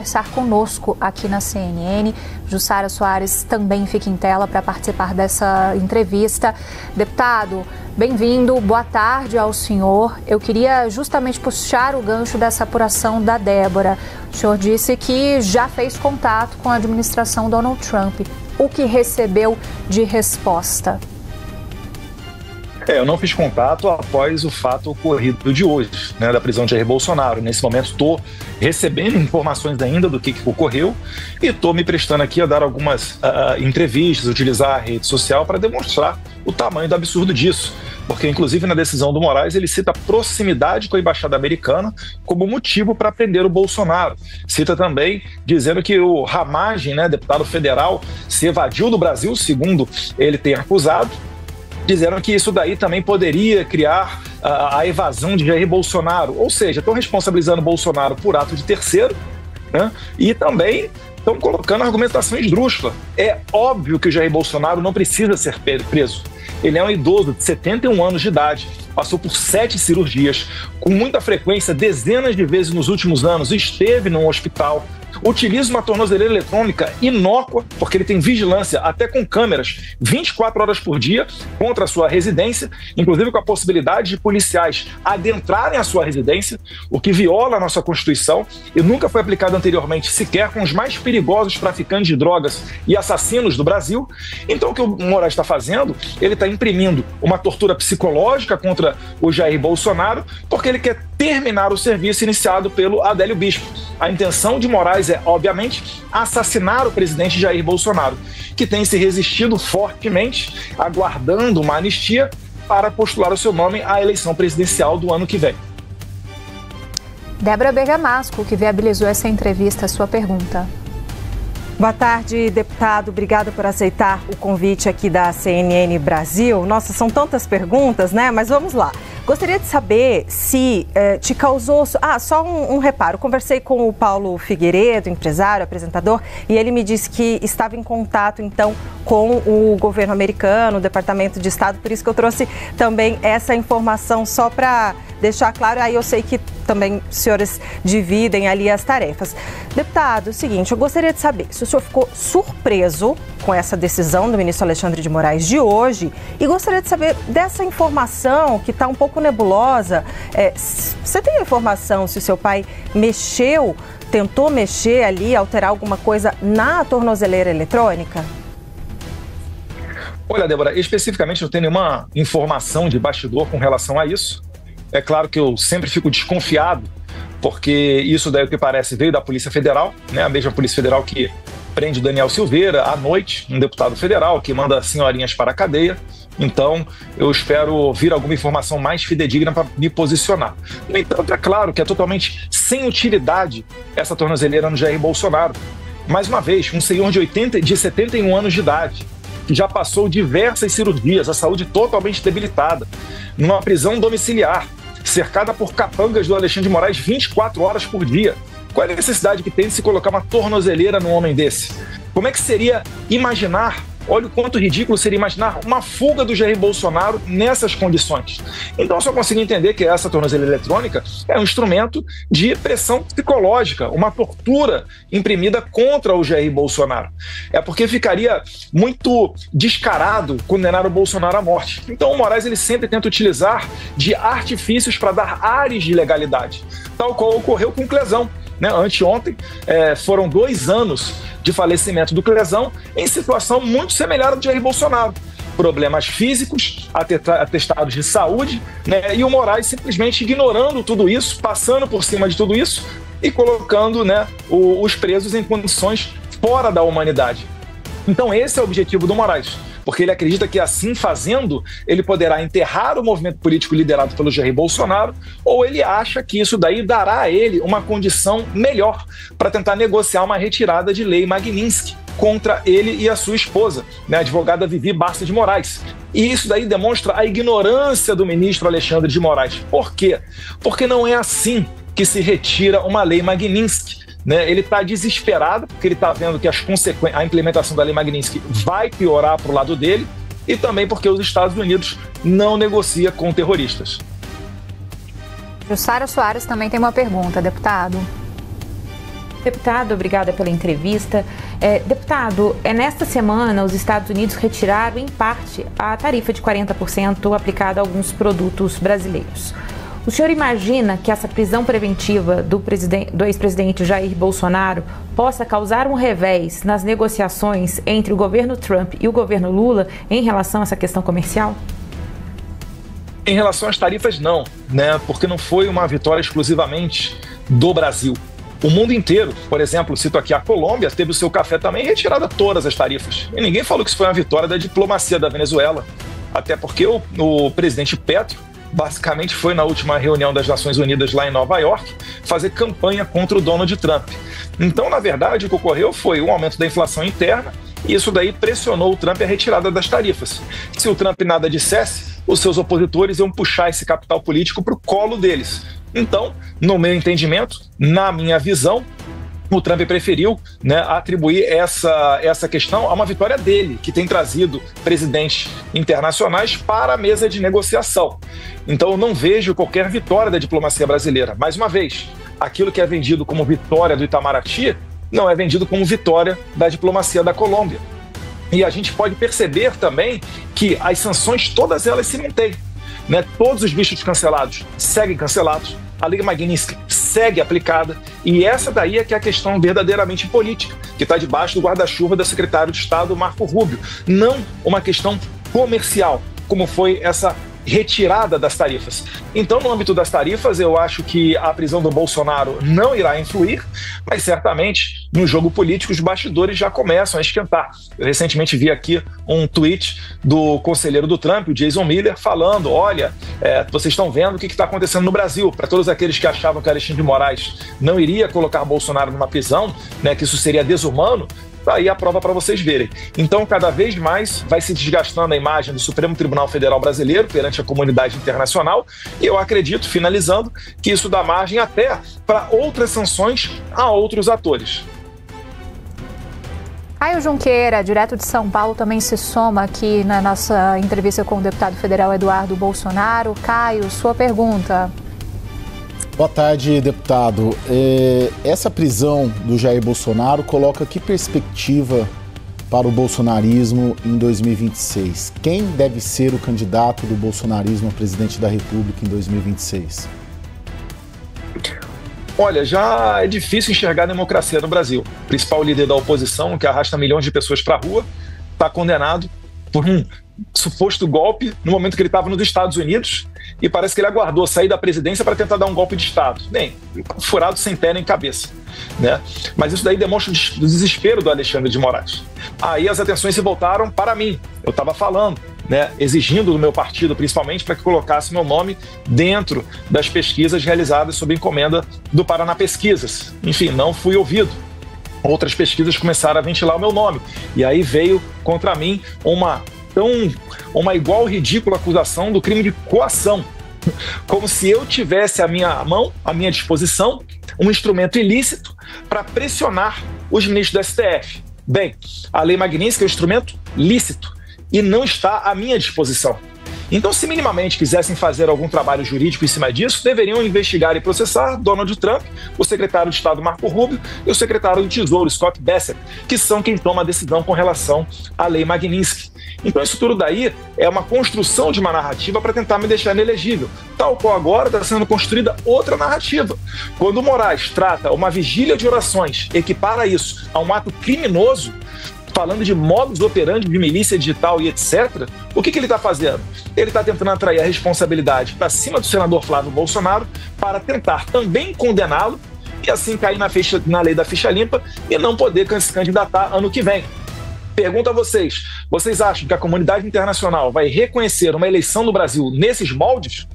conversar conosco aqui na CNN. Jussara Soares também fica em tela para participar dessa entrevista. Deputado, bem-vindo, boa tarde ao senhor. Eu queria justamente puxar o gancho dessa apuração da Débora. O senhor disse que já fez contato com a administração Donald Trump. O que recebeu de resposta? Eu não fiz contato após o fato ocorrido de hoje, da prisão de Jair Bolsonaro. Nesse momento estou recebendo informações ainda do que ocorreu e estou me prestando aqui a dar algumas entrevistas, utilizar a rede social para demonstrar o tamanho do absurdo disso. Porque, inclusive, na decisão do Moraes, ele cita a proximidade com a embaixada americana como motivo para prender o Bolsonaro. Cita também dizendo que o Ramagem, deputado federal, se evadiu do Brasil, segundo ele tem acusado, dizendo que isso daí também poderia criar a evasão de Jair Bolsonaro. Ou seja, estão responsabilizando Bolsonaro por ato de terceiro, e também estão colocando argumentação esdrúxula. É óbvio que o Jair Bolsonaro não precisa ser preso. Ele é um idoso de 71 anos de idade, passou por 7 cirurgias, com muita frequência, dezenas de vezes nos últimos anos, esteve num hospital, utiliza uma tornozeleira eletrônica inócua, porque ele tem vigilância até com câmeras 24 horas por dia contra a sua residência, inclusive com a possibilidade de policiais adentrarem a sua residência, o que viola a nossa Constituição e nunca foi aplicado anteriormente sequer com os mais perigosos traficantes de drogas e assassinos do Brasil. Então o que o Moraes está fazendo, ele está imprimindo uma tortura psicológica contra o Jair Bolsonaro, porque ele quer terminar o serviço iniciado pelo Adélio Bispo. A intenção de Moraes é, obviamente, assassinar o presidente Jair Bolsonaro, que tem se resistido fortemente, aguardando uma anistia para postular o seu nome à eleição presidencial do ano que vem. Débora Bergamasco, que viabilizou essa entrevista, a sua pergunta. Boa tarde, deputado. Obrigada por aceitar o convite aqui da CNN Brasil. Nossa, são tantas perguntas, Mas vamos lá. Gostaria de saber se te causou... só um reparo. Conversei com o Paulo Figueiredo, empresário, apresentador, e ele me disse que estava em contato, então, com o governo americano, o Departamento de Estado. Por isso que eu trouxe também essa informação só para deixar claro. Aí eu sei que também os senhores dividem ali as tarefas. Deputado, é o seguinte, eu gostaria de saber se o senhor ficou surpreso com essa decisão do ministro Alexandre de Moraes de hoje e gostaria de saber dessa informação que está um pouco nebulosa. Você tem a informação se o seu pai tentou mexer ali, alterar alguma coisa na tornozeleira eletrônica? Olha, Débora, especificamente não tenho nenhuma informação de bastidor com relação a isso. É claro que eu sempre fico desconfiado, porque isso daí, o que parece, veio da Polícia Federal, a mesma Polícia Federal que prende o Daniel Silveira à noite, um deputado federal que manda senhorinhas para a cadeia. Então, eu espero ouvir alguma informação mais fidedigna para me posicionar. No entanto, é claro que é totalmente sem utilidade essa tornozeleira no Jair Bolsonaro. Mais uma vez, um senhor de 71 anos de idade, que já passou diversas cirurgias, a saúde totalmente debilitada, numa prisão domiciliar, cercada por capangas do Alexandre de Moraes 24 horas por dia. Qual é a necessidade que tem de se colocar uma tornozeleira num homem desse? Como é que seria imaginar, olha o quanto ridículo seria imaginar uma fuga do Jair Bolsonaro nessas condições. Então eu só consigo entender que essa tornozeleira eletrônica é um instrumento de pressão psicológica, uma tortura imprimida contra o Jair Bolsonaro. É porque ficaria muito descarado condenar o Bolsonaro à morte. Então o Moraes ele sempre tenta utilizar de artifícios para dar ares de legalidade, tal qual ocorreu com o Clesão. Anteontem, foram 2 anos de falecimento do Clesão em situação muito semelhante ao de Jair Bolsonaro. Problemas físicos, atestados de saúde, e o Moraes simplesmente ignorando tudo isso, passando por cima de tudo isso e colocando os presos em condições fora da humanidade. Então esse é o objetivo do Moraes, porque ele acredita que assim fazendo, ele poderá enterrar o movimento político liderado pelo Jair Bolsonaro, ou ele acha que isso daí dará a ele uma condição melhor para tentar negociar uma retirada de lei Magnitsky contra ele e a sua esposa, a advogada Vivi Barça de Moraes. E isso daí demonstra a ignorância do ministro Alexandre de Moraes. Por quê? Porque não é assim que se retira uma lei Magnitsky. Ele está desesperado, porque ele está vendo que a implementação da lei Magnitsky vai piorar para o lado dele, e também porque os Estados Unidos não negociam com terroristas. Jussara Soares também tem uma pergunta, deputado. Deputado, obrigada pela entrevista. Deputado, nesta semana os Estados Unidos retiraram em parte a tarifa de 40% aplicada a alguns produtos brasileiros. O senhor imagina que essa prisão preventiva do ex-presidente Jair Bolsonaro possa causar um revés nas negociações entre o governo Trump e o governo Lula em relação a essa questão comercial? Em relação às tarifas, não, né? Porque não foi uma vitória exclusivamente do Brasil. O mundo inteiro, por exemplo, cito aqui a Colômbia, teve o seu café também retirada todas as tarifas. E ninguém falou que isso foi uma vitória da diplomacia da Venezuela. Até porque o presidente Petro basicamente foi na última reunião das Nações Unidas lá em Nova York fazer campanha contra o Donald Trump. Então, na verdade, o que ocorreu foi um aumento da inflação interna e isso daí pressionou o Trump a retirada das tarifas. Se o Trump nada dissesse, os seus opositores iam puxar esse capital político para o colo deles. Então, no meu entendimento, na minha visão, o Trump preferiu, né, atribuir essa questão a uma vitória dele, que tem trazido presidentes internacionais para a mesa de negociação. Então, eu não vejo qualquer vitória da diplomacia brasileira. Mais uma vez, aquilo que é vendido como vitória do Itamaraty não é vendido como vitória da diplomacia da Colômbia. E a gente pode perceber também que as sanções, todas elas se mantêm, né? Todos os vistos cancelados seguem cancelados, a Lei Magnitsky segue aplicada, e essa daí é que é a questão verdadeiramente política, que está debaixo do guarda-chuva do secretário de Estado, Marco Rubio, não uma questão comercial, como foi essa retirada das tarifas. Então, no âmbito das tarifas, eu acho que a prisão do Bolsonaro não irá influir, mas certamente no jogo político os bastidores já começam a esquentar. Eu recentemente vi aqui um tweet do conselheiro do Trump, o Jason Miller, falando: olha, vocês estão vendo o que está acontecendo no Brasil. Para todos aqueles que achavam que Alexandre de Moraes não iria colocar Bolsonaro numa prisão, né, que isso seria desumano, tá aí a prova para vocês verem. Então, cada vez mais vai se desgastando a imagem do Supremo Tribunal Federal Brasileiro perante a comunidade internacional, e eu acredito, finalizando, que isso dá margem até para outras sanções a outros atores. Caio Junqueira, direto de São Paulo, também se soma aqui na nossa entrevista com o deputado federal Eduardo Bolsonaro. Caio, sua pergunta. Boa tarde, deputado. Essa prisão do Jair Bolsonaro coloca que perspectiva para o bolsonarismo em 2026? Quem deve ser o candidato do bolsonarismo a presidente da República em 2026? Olha, já é difícil enxergar a democracia no Brasil. O principal líder da oposição, que arrasta milhões de pessoas para a rua, está condenado por um suposto golpe no momento que ele estava nos Estados Unidos, e parece que ele aguardou sair da presidência para tentar dar um golpe de Estado. Bem, furado sem pé nem cabeça, né? Mas isso daí demonstra o desespero do Alexandre de Moraes. Aí as atenções se voltaram para mim. Eu estava falando, né, exigindo do meu partido, principalmente, para que colocasse meu nome dentro das pesquisas realizadas sob encomenda do Paraná Pesquisas. Enfim, não fui ouvido. Outras pesquisas começaram a ventilar o meu nome. E aí veio contra mim uma igual ridícula acusação do crime de coação. Como se eu tivesse à minha mão, à minha disposição, um instrumento ilícito para pressionar os ministros do STF. Bem, a Lei Magnitsky é um instrumento lícito e não está à minha disposição. Então, se minimamente quisessem fazer algum trabalho jurídico em cima disso, deveriam investigar e processar Donald Trump, o secretário de Estado Marco Rubio e o secretário do Tesouro, Scott Bessent, que são quem toma a decisão com relação à Lei Magnitsky. Então, isso tudo daí é uma construção de uma narrativa para tentar me deixar inelegível, tal qual agora está sendo construída outra narrativa. Quando o Moraes trata uma vigília de orações, equipara isso a um ato criminoso, falando de modus operandi de milícia digital e etc., o que ele está fazendo? Ele está tentando atrair a responsabilidade para cima do senador Flávio Bolsonaro para tentar também condená-lo e assim cair na lei da ficha limpa e não poder se candidatar ano que vem. Pergunto a vocês, vocês acham que a comunidade internacional vai reconhecer uma eleição no Brasil nesses moldes?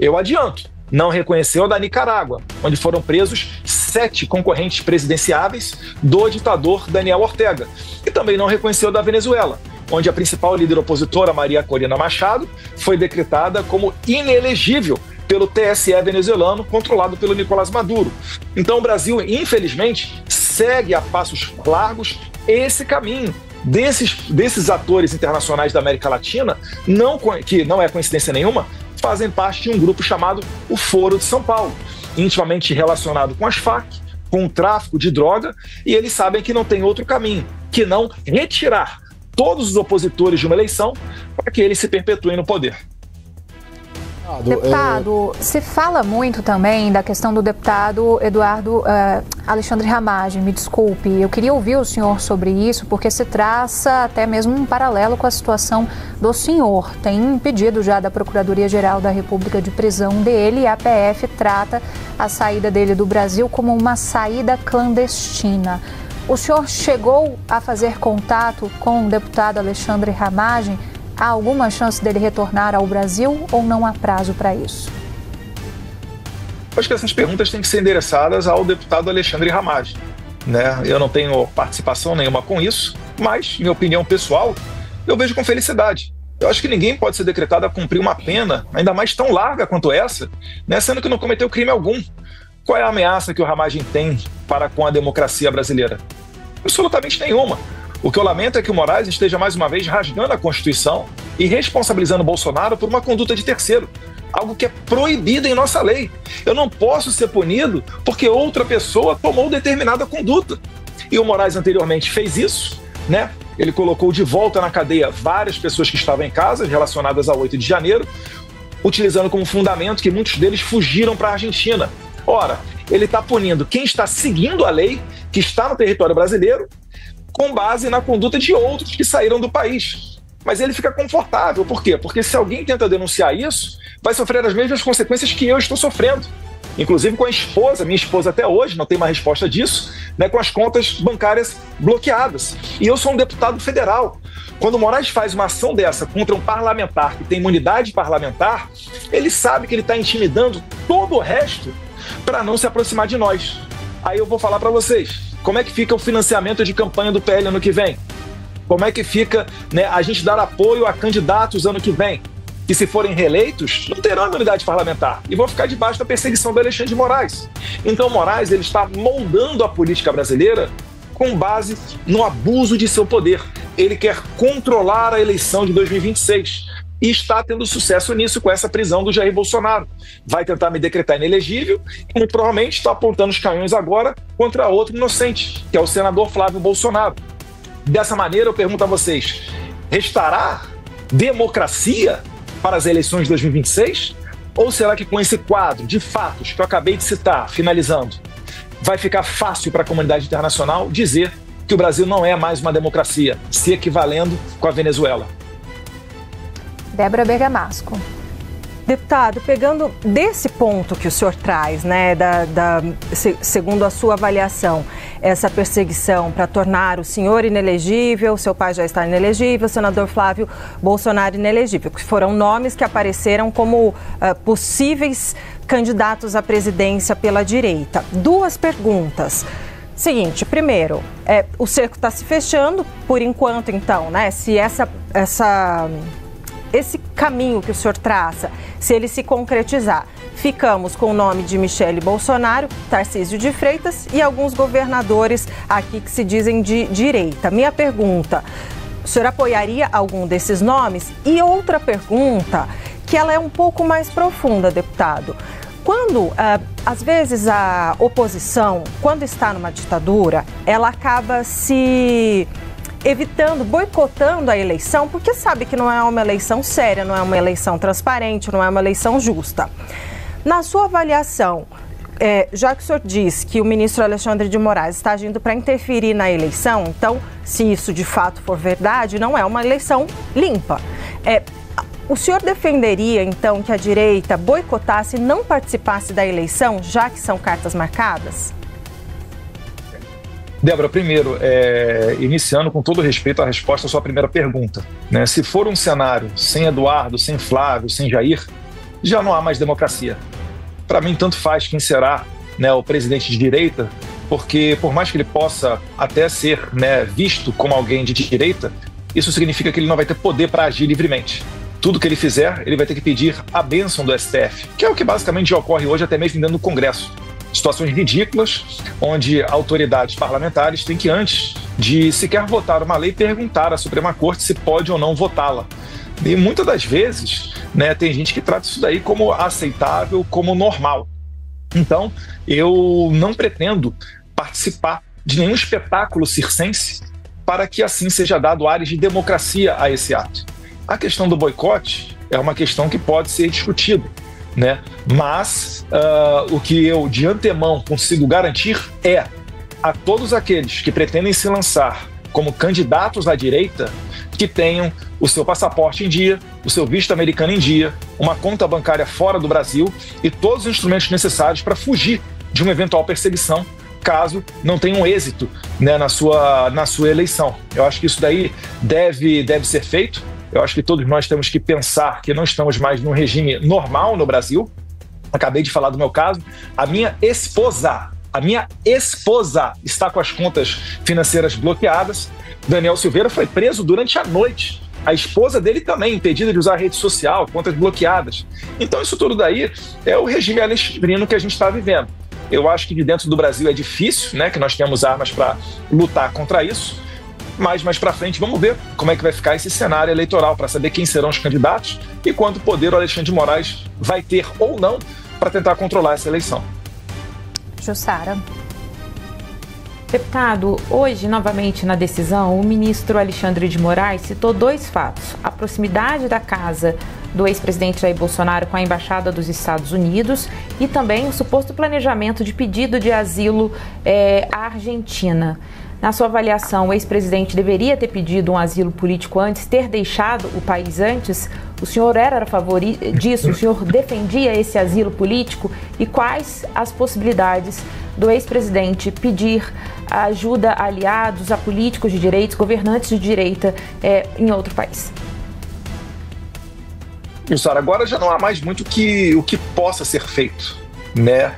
Eu adianto. Não reconheceu a da Nicarágua, onde foram presos 7 concorrentes presidenciáveis do ditador Daniel Ortega. E também não reconheceu a da Venezuela, onde a principal líder opositora, Maria Corina Machado, foi decretada como inelegível pelo TSE venezuelano, controlado pelo Nicolás Maduro. Então o Brasil, infelizmente, segue a passos largos esse caminho desses atores internacionais da América Latina, que não é coincidência nenhuma, fazem parte de um grupo chamado o Foro de São Paulo, intimamente relacionado com as Farc, com o tráfico de droga, e eles sabem que não tem outro caminho, que não retirar todos os opositores de uma eleição para que eles se perpetuem no poder. Deputado, se fala muito também da questão do deputado Alexandre Ramagem, me desculpe, eu queria ouvir o senhor sobre isso, porque se traça até mesmo um paralelo com a situação do senhor. Tem um pedido já da Procuradoria-Geral da República de prisão dele e a PF trata a saída dele do Brasil como uma saída clandestina. O senhor chegou a fazer contato com o deputado Alexandre Ramagem? Há alguma chance dele retornar ao Brasil ou não há prazo para isso? Acho que essas perguntas têm que ser endereçadas ao deputado Alexandre Ramagem, né? Eu não tenho participação nenhuma com isso, mas, minha opinião pessoal, eu vejo com felicidade. Eu acho que ninguém pode ser decretado a cumprir uma pena, ainda mais tão larga quanto essa, né? Sendo que não cometeu crime algum. Qual é a ameaça que o Ramagem tem para com a democracia brasileira? Absolutamente nenhuma. O que eu lamento é que o Moraes esteja mais uma vez rasgando a Constituição e responsabilizando Bolsonaro por uma conduta de terceiro, algo que é proibido em nossa lei. Eu não posso ser punido porque outra pessoa tomou determinada conduta. E o Moraes anteriormente fez isso, né? Ele colocou de volta na cadeia várias pessoas que estavam em casa relacionadas ao 8 de janeiro, utilizando como fundamento que muitos deles fugiram para a Argentina. Ora, ele está punindo quem está seguindo a lei, que está no território brasileiro, com base na conduta de outros que saíram do país. Mas ele fica confortável. Por quê? Porque se alguém tenta denunciar isso, vai sofrer as mesmas consequências que eu estou sofrendo. Inclusive com a esposa, minha esposa até hoje não tem uma resposta disso, né, com as contas bancárias bloqueadas. E eu sou um deputado federal. Quando o Moraes faz uma ação dessa contra um parlamentar que tem imunidade parlamentar, ele sabe que ele está intimidando todo o resto para não se aproximar de nós. Aí eu vou falar para vocês. Como é que fica o financiamento de campanha do PL ano que vem? Como é que fica, né, a gente dar apoio a candidatos ano que vem? Que se forem reeleitos, não terão imunidade parlamentar e vão ficar debaixo da perseguição do Alexandre de Moraes. Então Moraes ele está moldando a política brasileira com base no abuso de seu poder. Ele quer controlar a eleição de 2026 e está tendo sucesso nisso com essa prisão do Jair Bolsonaro. Vai tentar me decretar inelegível e muito provavelmente está apontando os canhões agora contra outro inocente, que é o senador Flávio Bolsonaro. Dessa maneira, eu pergunto a vocês, restará democracia para as eleições de 2026? Ou será que com esse quadro de fatos que eu acabei de citar, finalizando, vai ficar fácil para a comunidade internacional dizer que o Brasil não é mais uma democracia, se equivalendo com a Venezuela? Débora Bergamasco. Deputado, pegando desse ponto que o senhor traz, né, segundo a sua avaliação, essa perseguição para tornar o senhor inelegível, seu pai já está inelegível, o senador Flávio Bolsonaro inelegível, que foram nomes que apareceram como possíveis candidatos à presidência pela direita. Duas perguntas. Seguinte, primeiro, o cerco está se fechando, por enquanto, então, né, se esse caminho que o senhor traça, se ele se concretizar, ficamos com o nome de Michele Bolsonaro, Tarcísio de Freitas e alguns governadores aqui que se dizem de direita. Minha pergunta, o senhor apoiaria algum desses nomes? E outra pergunta, que ela é um pouco mais profunda, deputado. Quando, às vezes, a oposição, quando está numa ditadura, ela acaba se evitando, boicotando a eleição, porque sabe que não é uma eleição séria, não é uma eleição transparente, não é uma eleição justa. Na sua avaliação, já que o senhor diz que o ministro Alexandre de Moraes está agindo para interferir na eleição, então, se isso de fato for verdade, não é uma eleição limpa. O senhor defenderia, então, que a direita boicotasse e não participasse da eleição, já que são cartas marcadas? Débora, primeiro, iniciando com todo respeito a resposta à sua primeira pergunta, né? Se for um cenário sem Eduardo, sem Flávio, sem Jair, já não há mais democracia. Para mim, tanto faz quem será, né, o presidente de direita, porque por mais que ele possa até ser, né, visto como alguém de direita, isso significa que ele não vai ter poder para agir livremente. Tudo que ele fizer, ele vai ter que pedir a bênção do STF, que é o que basicamente já ocorre hoje até mesmo dentro do Congresso. Situações ridículas, onde autoridades parlamentares têm que, antes de sequer votar uma lei, perguntar à Suprema Corte se pode ou não votá-la. E muitas das vezes, né, tem gente que trata isso daí como aceitável, como normal. Então, eu não pretendo participar de nenhum espetáculo circense para que assim seja dado áreas de democracia a esse ato. A questão do boicote é uma questão que pode ser discutida, né? Mas o que eu de antemão consigo garantir é a todos aqueles que pretendem se lançar como candidatos à direita que tenham o seu passaporte em dia, o seu visto americano em dia, uma conta bancária fora do Brasil e todos os instrumentos necessários para fugir de uma eventual perseguição, caso não tenham êxito, né, na sua eleição. Eu acho que isso daí deve ser feito. Eu acho que todos nós temos que pensar que não estamos mais num regime normal no Brasil. Acabei de falar do meu caso. A minha esposa está com as contas financeiras bloqueadas. Daniel Silveira foi preso durante a noite. A esposa dele também, impedida de usar a rede social, contas bloqueadas. Então isso tudo daí é o regime alexandrino que a gente está vivendo. Eu acho que de dentro do Brasil é difícil, né, que nós temos armas para lutar contra isso. Mas mais para frente vamos ver como é que vai ficar esse cenário eleitoral para saber quem serão os candidatos e quanto poder o Alexandre de Moraes vai ter ou não para tentar controlar essa eleição. Jussara. Deputado, hoje, novamente na decisão, o ministro Alexandre de Moraes citou dois fatos: a proximidade da casa do ex-presidente Jair Bolsonaro com a Embaixada dos Estados Unidos e também o suposto planejamento de pedido de asilo à Argentina. Na sua avaliação, o ex-presidente deveria ter pedido um asilo político antes, ter deixado o país antes? O senhor era a favor disso? O senhor defendia esse asilo político? E quais as possibilidades do ex-presidente pedir ajuda a aliados, a políticos de direitos, governantes de direita em outro país? Jussara, agora já não há mais muito o que possa ser feito, né?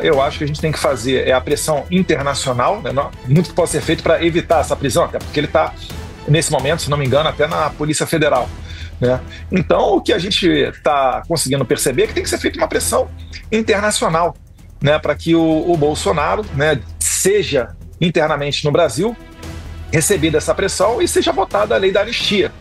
Eu acho que a gente tem que fazer a pressão internacional, né? Muito que pode ser feito para evitar essa prisão, até porque ele está, nesse momento, se não me engano, até na Polícia Federal, né? Então, o que a gente está conseguindo perceber é que tem que ser feita uma pressão internacional, né? Para que o Bolsonaro, né, seja internamente no Brasil recebida essa pressão e seja votada a lei da anistia.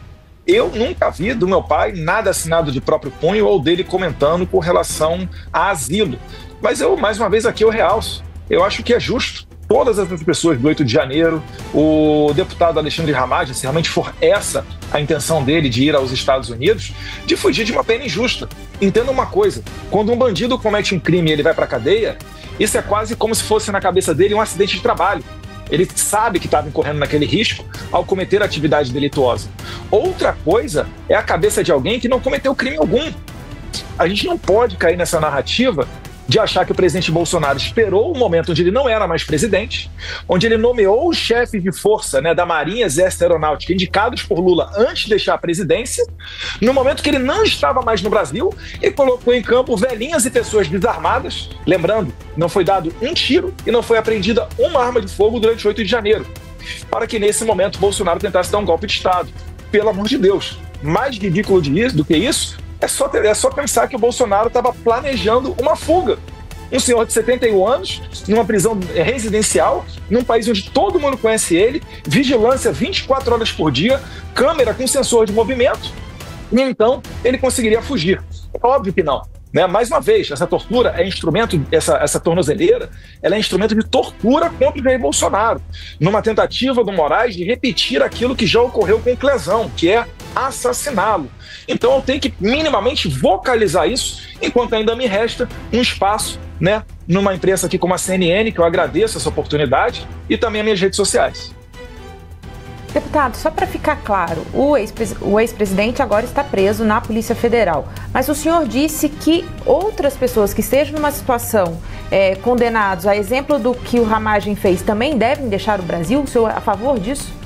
Eu nunca vi do meu pai nada assinado de próprio punho ou dele comentando com relação a asilo. Mas eu, mais uma vez aqui, eu realço. Eu acho que é justo todas as pessoas do 8 de janeiro, o deputado Alexandre Ramagem, se realmente for essa a intenção dele de ir aos Estados Unidos, de fugir de uma pena injusta. Entenda uma coisa, quando um bandido comete um crime e ele vai para a cadeia, isso é quase como se fosse na cabeça dele um acidente de trabalho. Ele sabe que estava incorrendo naquele risco ao cometer atividade delituosa. Outra coisa é a cabeça de alguém que não cometeu crime algum. A gente não pode cair nessa narrativa de achar que o presidente Bolsonaro esperou o momento onde ele não era mais presidente, onde ele nomeou os chefes de força, né, da Marinha, Exército e Aeronáutica indicados por Lula antes de deixar a presidência, no momento que ele não estava mais no Brasil e colocou em campo velhinhas e pessoas desarmadas. Lembrando, não foi dado um tiro e não foi apreendida uma arma de fogo durante 8 de janeiro, para que nesse momento Bolsonaro tentasse dar um golpe de Estado. Pelo amor de Deus, mais ridículo do que isso, é só pensar que o Bolsonaro estava planejando uma fuga. Um senhor de 71 anos, numa prisão residencial, num país onde todo mundo conhece ele, vigilância 24 horas por dia, câmera com sensor de movimento, e então ele conseguiria fugir. É óbvio que não, né? Mais uma vez, essa tortura é instrumento, essa tornozeleira, ela é instrumento de tortura contra o Jair Bolsonaro, numa tentativa do Moraes de repetir aquilo que já ocorreu com o Clezão, que é assassiná-lo. Então eu tenho que minimamente vocalizar isso, enquanto ainda me resta um espaço, né, numa imprensa aqui como a CNN, que eu agradeço essa oportunidade, e também as minhas redes sociais. Deputado, só para ficar claro, o ex-presidente agora está preso na Polícia Federal, mas o senhor disse que outras pessoas que estejam numa situação condenados, a exemplo do que o Ramagem fez, também devem deixar o Brasil? O senhor é a favor disso?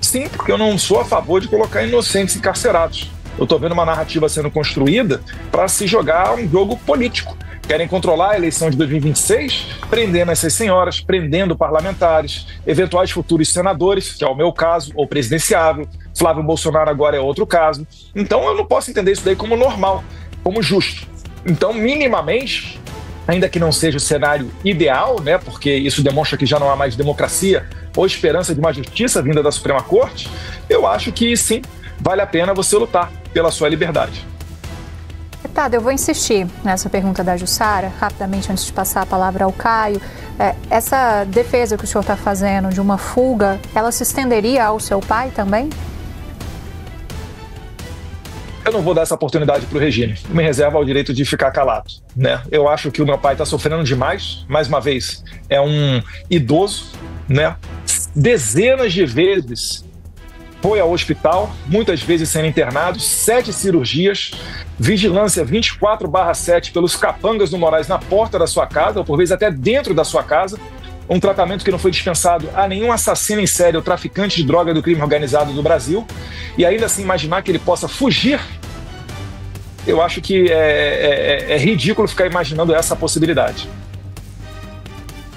Sim, porque eu não sou a favor de colocar inocentes encarcerados. Eu estou vendo uma narrativa sendo construída para se jogar um jogo político. Querem controlar a eleição de 2026, prendendo essas senhoras, prendendo parlamentares, eventuais futuros senadores, que é o meu caso, ou presidenciável. Flávio Bolsonaro agora é outro caso. Então eu não posso entender isso daí como normal, como justo. Então, minimamente, ainda que não seja o cenário ideal, né, porque isso demonstra que já não há mais democracia ou esperança de uma justiça vinda da Suprema Corte, eu acho que sim, vale a pena você lutar pela sua liberdade. Deputado, eu vou insistir nessa pergunta da Jussara, rapidamente, antes de passar a palavra ao Caio. Essa defesa que o senhor está fazendo de uma fuga, ela se estenderia ao seu pai também? Eu não vou dar essa oportunidade para o regime. Eu me reservo ao direito de ficar calado, né? Eu acho que o meu pai está sofrendo demais. Mais uma vez, é um idoso, né? Dezenas de vezes foi ao hospital, muitas vezes sendo internado, 7 cirurgias, vigilância 24/7 pelos capangas do Moraes na porta da sua casa, ou por vezes até dentro da sua casa, um tratamento que não foi dispensado a nenhum assassino em série ou traficante de droga do crime organizado do Brasil, e ainda assim imaginar que ele possa fugir, eu acho que é ridículo ficar imaginando essa possibilidade.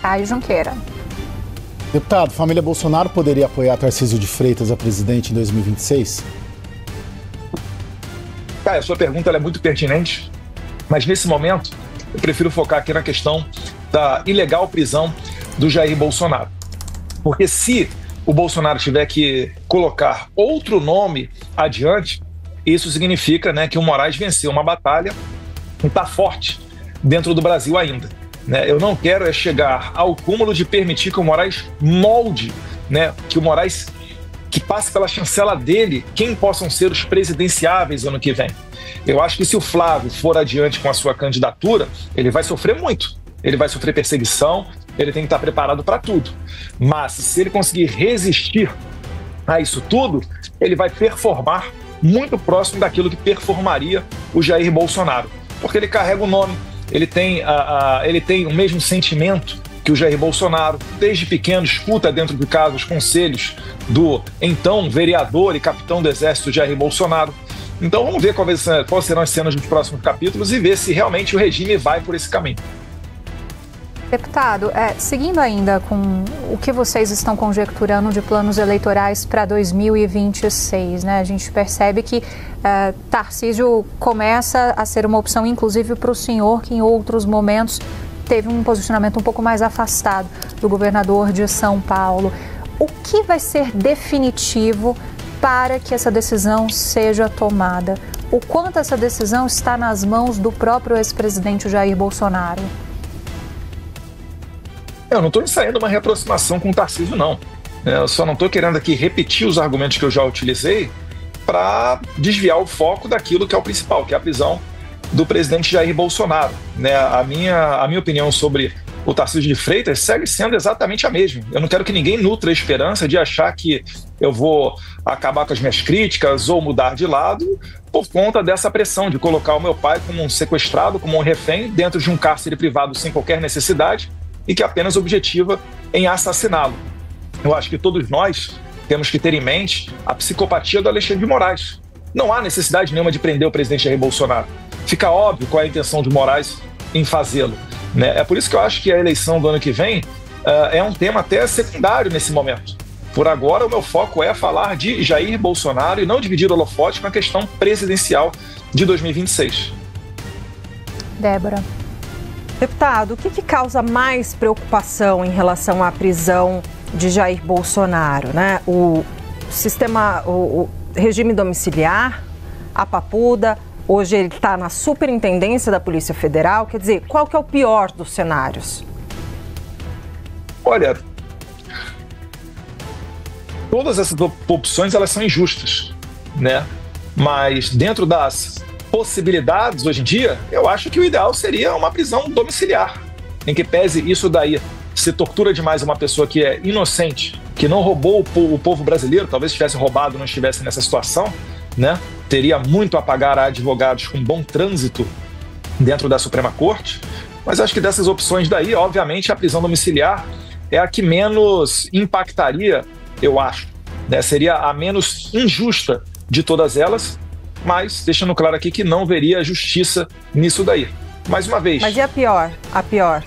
Caio Junqueira. Deputado, família Bolsonaro poderia apoiar Tarcísio de Freitas a presidente em 2026? Cara, a sua pergunta ela é muito pertinente, mas nesse momento eu prefiro focar aqui na questão da ilegal prisão do Jair Bolsonaro. Porque se o Bolsonaro tiver que colocar outro nome adiante, isso significa, né, que o Moraes venceu uma batalha e está forte dentro do Brasil ainda. Né? Eu não quero chegar ao cúmulo de permitir que o Moraes molde, né, que o Moraes que passe pela chancela dele quem possam ser os presidenciáveis ano que vem. Eu acho que se o Flávio for adiante com a sua candidatura, ele vai sofrer muito. Ele vai sofrer perseguição, ele tem que estar preparado para tudo. Mas se ele conseguir resistir a isso tudo, ele vai performar muito próximo daquilo que performaria o Jair Bolsonaro. Porque ele carrega o nome, ele tem o mesmo sentimento que o Jair Bolsonaro, desde pequeno escuta dentro de casa os conselhos do então vereador e capitão do Exército Jair Bolsonaro. Então vamos ver quais serão as cenas dos próximos capítulos e ver se realmente o regime vai por esse caminho. Deputado, seguindo ainda com o que vocês estão conjecturando de planos eleitorais para 2026, né? A gente percebe que Tarcísio começa a ser uma opção, inclusive para o senhor, que em outros momentos teve um posicionamento um pouco mais afastado do governador de São Paulo. O que vai ser definitivo para que essa decisão seja tomada? O quanto essa decisão está nas mãos do próprio ex-presidente Jair Bolsonaro? Eu não estou ensaiando uma reaproximação com o Tarcísio, não. Eu só não estou querendo aqui repetir os argumentos que eu já utilizei para desviar o foco daquilo que é o principal, que é a prisão do presidente Jair Bolsonaro. Né? A minha opinião sobre o Tarcísio de Freitas segue sendo exatamente a mesma. Eu não quero que ninguém nutra a esperança de achar que eu vou acabar com as minhas críticas ou mudar de lado por conta dessa pressão de colocar o meu pai como um sequestrado, como um refém, dentro de um cárcere privado sem qualquer necessidade e que apenas objetiva em assassiná-lo. Eu acho que todos nós temos que ter em mente a psicopatia do Alexandre de Moraes. Não há necessidade nenhuma de prender o presidente Jair Bolsonaro. Fica óbvio qual é a intenção de Moraes em fazê-lo. Né? É por isso que eu acho que a eleição do ano que vem é um tema até secundário nesse momento. Por agora, o meu foco é falar de Jair Bolsonaro e não dividir o holofote com a questão presidencial de 2026. Débora. Deputado, o que causa mais preocupação em relação à prisão de Jair Bolsonaro, né? O regime domiciliar, a papuda, hoje ele está na superintendência da Polícia Federal, quer dizer, qual que é o pior dos cenários? Olha, todas essas opções elas são injustas, né? Mas dentro das possibilidades hoje em dia, eu acho que o ideal seria uma prisão domiciliar, em que pese isso daí se tortura demais uma pessoa que é inocente, que não roubou o povo brasileiro, talvez tivesse roubado, não estivesse nessa situação, né? Teria muito a pagar a advogados com bom trânsito dentro da Suprema Corte, mas acho que dessas opções daí, obviamente, a prisão domiciliar é a que menos impactaria, eu acho, né? Seria a menos injusta de todas elas, mas deixando claro aqui que não veria justiça nisso daí. Mais uma vez. Mas e a pior? A pior?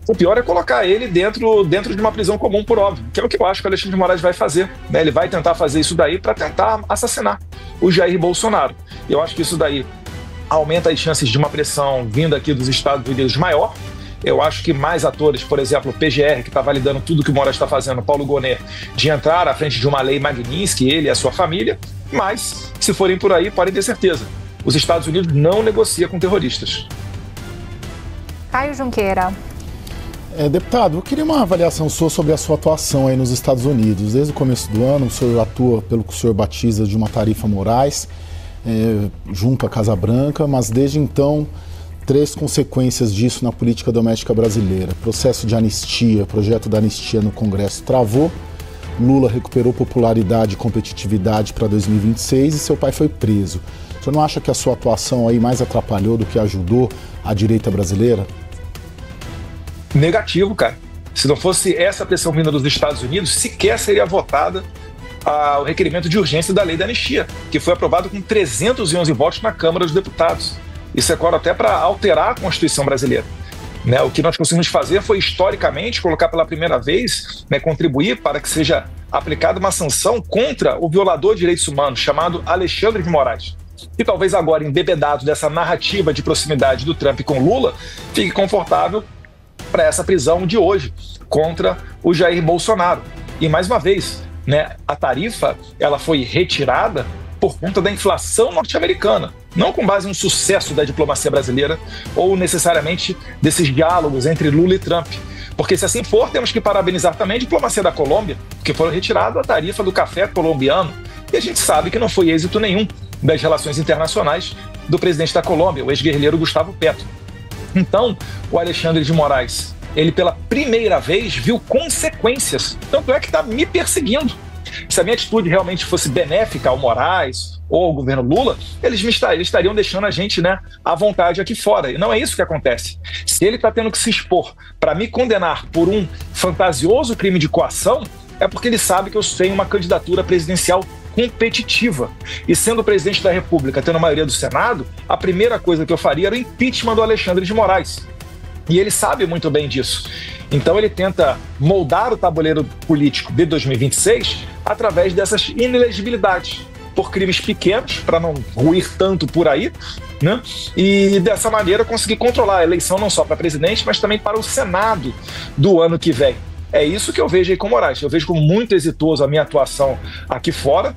O pior é colocar ele dentro de uma prisão comum, por óbvio, que é o que eu acho que o Alexandre de Moraes vai fazer. Né? Ele vai tentar fazer isso daí para tentar assassinar o Jair Bolsonaro. Eu acho que isso daí aumenta as chances de uma pressão vinda aqui dos Estados Unidos maior. Eu acho que mais atores, por exemplo, o PGR, que está validando tudo que o Moraes está fazendo, Paulo Gonet, de entrar à frente de uma lei Magnitsky, ele e a sua família. Mas, se forem por aí, podem ter certeza, os Estados Unidos não negociam com terroristas. Caio Junqueira. Deputado, eu queria uma avaliação sua sobre a sua atuação aí nos Estados Unidos. Desde o começo do ano, o senhor atua pelo que o senhor batiza de uma tarifa Moraes, junto à Casa Branca, mas desde então, 3 consequências disso na política doméstica brasileira. Processo de anistia, projeto da anistia no Congresso travou, Lula recuperou popularidade e competitividade para 2026 e seu pai foi preso. O senhor não acha que a sua atuação aí mais atrapalhou do que ajudou a direita brasileira? Negativo, cara. Se não fosse essa pressão vinda dos Estados Unidos, sequer seria votada o requerimento de urgência da lei da anistia, que foi aprovado com 311 votos na Câmara dos Deputados. Isso é claro até para alterar a Constituição brasileira. Né? O que nós conseguimos fazer foi, historicamente, colocar pela primeira vez, contribuir para que seja aplicada uma sanção contra o violador de direitos humanos, chamado Alexandre de Moraes. E talvez agora, embebedado dessa narrativa de proximidade do Trump com Lula, fique confortável para essa prisão de hoje contra o Jair Bolsonaro. E mais uma vez, a tarifa ela foi retirada por conta da inflação norte-americana, não com base no sucesso da diplomacia brasileira ou necessariamente desses diálogos entre Lula e Trump. Porque se assim for, temos que parabenizar também a diplomacia da Colômbia, que foi retirada a tarifa do café colombiano. E a gente sabe que não foi êxito nenhum das relações internacionais do presidente da Colômbia, o ex-guerrilheiro Gustavo Petro. Então, o Alexandre de Moraes, ele pela primeira vez viu consequências, tanto é que está me perseguindo. Se a minha atitude realmente fosse benéfica ao Moraes ou ao governo Lula, eles estariam deixando a gente à vontade aqui fora. E não é isso que acontece. Se ele está tendo que se expor para me condenar por um fantasioso crime de coação, é porque ele sabe que eu tenho uma candidatura presidencial competitiva. E sendo o presidente da República, tendo a maioria do Senado, a primeira coisa que eu faria era o impeachment do Alexandre de Moraes. E ele sabe muito bem disso. Então ele tenta moldar o tabuleiro político de 2026 através dessas inelegibilidades por crimes pequenos, para não ruir tanto por aí, e dessa maneira conseguir controlar a eleição não só para presidente, mas também para o Senado do ano que vem. É isso que eu vejo aí com o Moraes. Eu vejo como muito exitoso a minha atuação aqui fora.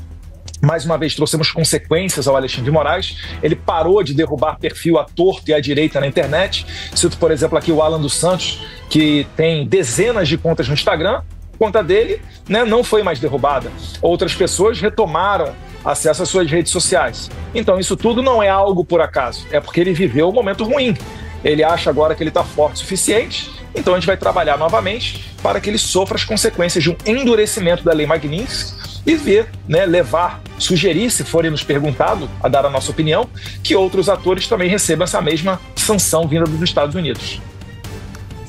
Mais uma vez, trouxemos consequências ao Alexandre de Moraes. Ele parou de derrubar perfil à torta e à direita na internet. Cito, por exemplo, aqui o Alan dos Santos, que tem dezenas de contas no Instagram. A conta dele não foi mais derrubada. Outras pessoas retomaram acesso às suas redes sociais. Então, isso tudo não é algo por acaso. É porque ele viveu um momento ruim. Ele acha agora que ele está forte o suficiente. Então, a gente vai trabalhar novamente para que ele sofra as consequências de um endurecimento da Lei Magnitsky e sugerir, se forem nos perguntado a dar a nossa opinião, que outros atores também recebam essa mesma sanção vinda dos Estados Unidos.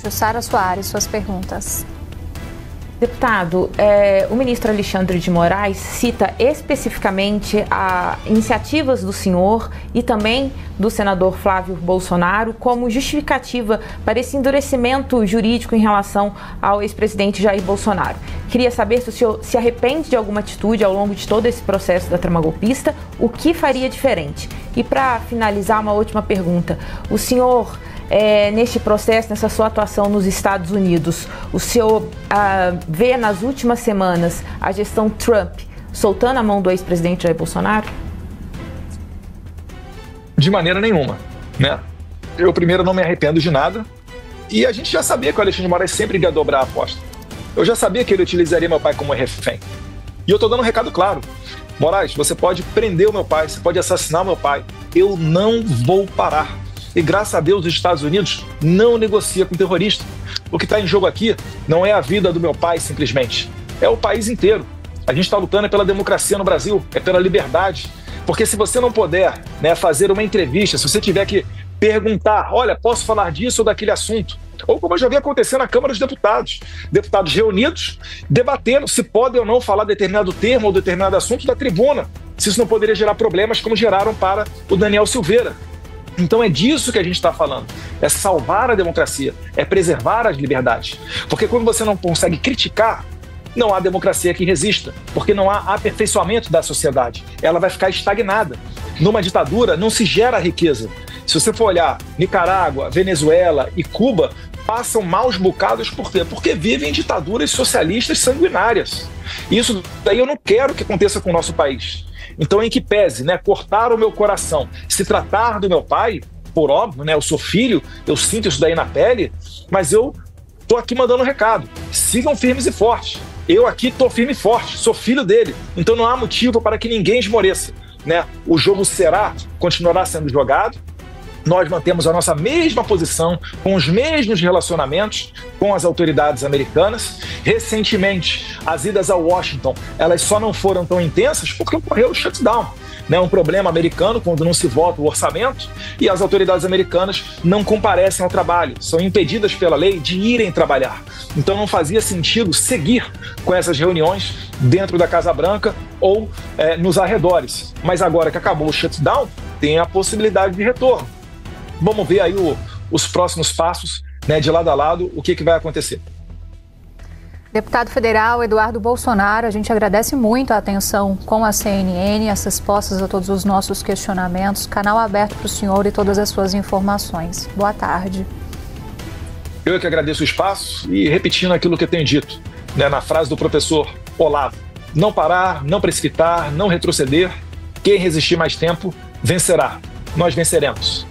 Jussara Soares, suas perguntas. Deputado, o ministro Alexandre de Moraes cita especificamente iniciativas do senhor e também do senador Flávio Bolsonaro como justificativa para esse endurecimento jurídico em relação ao ex-presidente Jair Bolsonaro. Queria saber se o senhor se arrepende de alguma atitude ao longo de todo esse processo da trama golpista, o que faria diferente? E para finalizar, uma última pergunta. O senhor... neste processo, nessa sua atuação nos Estados Unidos, o senhor vê nas últimas semanas a gestão Trump soltando a mão do ex-presidente Jair Bolsonaro? De maneira nenhuma. Eu, primeiro, não me arrependo de nada. E a gente já sabia que o Alexandre de Moraes sempre ia dobrar a aposta. Eu já sabia que ele utilizaria meu pai como refém. E eu estou dando um recado claro. Moraes, você pode prender o meu pai, você pode assassinar o meu pai. Eu não vou parar. E graças a Deus os Estados Unidos não negocia com terrorista. O que está em jogo aqui não é a vida do meu pai simplesmente, é o país inteiro. A gente está lutando pela democracia no Brasil, é pela liberdade. Porque se você não puder fazer uma entrevista, se você tiver que perguntar, olha, posso falar disso ou daquele assunto? Ou como eu já vi acontecer na Câmara dos Deputados, deputados reunidos, debatendo se podem ou não falar determinado termo ou determinado assunto da tribuna, se isso não poderia gerar problemas como geraram para o Daniel Silveira. Então é disso que a gente está falando, é salvar a democracia, é preservar as liberdades. Porque quando você não consegue criticar, não há democracia que resista, porque não há aperfeiçoamento da sociedade, ela vai ficar estagnada. Numa ditadura não se gera riqueza. Se você for olhar Nicarágua, Venezuela e Cuba, passam maus bocados, por quê? Porque vivem em ditaduras socialistas sanguinárias. Isso daí eu não quero que aconteça com o nosso país. Então, em que pese, né, cortar o meu coração, se tratar do meu pai, por óbvio, né, eu sou filho, eu sinto isso daí na pele, mas eu tô aqui mandando um recado. Sigam firmes e fortes. Eu aqui tô firme e forte, sou filho dele. Então não há motivo para que ninguém esmoreça, né? O jogo continuará sendo jogado. Nós mantemos a nossa mesma posição, com os mesmos relacionamentos com as autoridades americanas. Recentemente, as idas a Washington, elas só não foram tão intensas porque ocorreu o shutdown, né? Um problema americano quando não se vota o orçamento e as autoridades americanas não comparecem ao trabalho, são impedidas pela lei de irem trabalhar. Então não fazia sentido seguir com essas reuniões dentro da Casa Branca ou nos arredores. Mas agora que acabou o shutdown, tem a possibilidade de retorno. Vamos ver aí os próximos passos, né, de lado a lado, o que vai acontecer. Deputado federal Eduardo Bolsonaro, a gente agradece muito a atenção com a CNN, as respostas a todos os nossos questionamentos, canal aberto para o senhor e todas as suas informações. Boa tarde. Eu que agradeço o espaço e repetindo aquilo que eu tenho dito, né, na frase do professor Olavo: não parar, não precipitar, não retroceder, quem resistir mais tempo vencerá. Nós venceremos.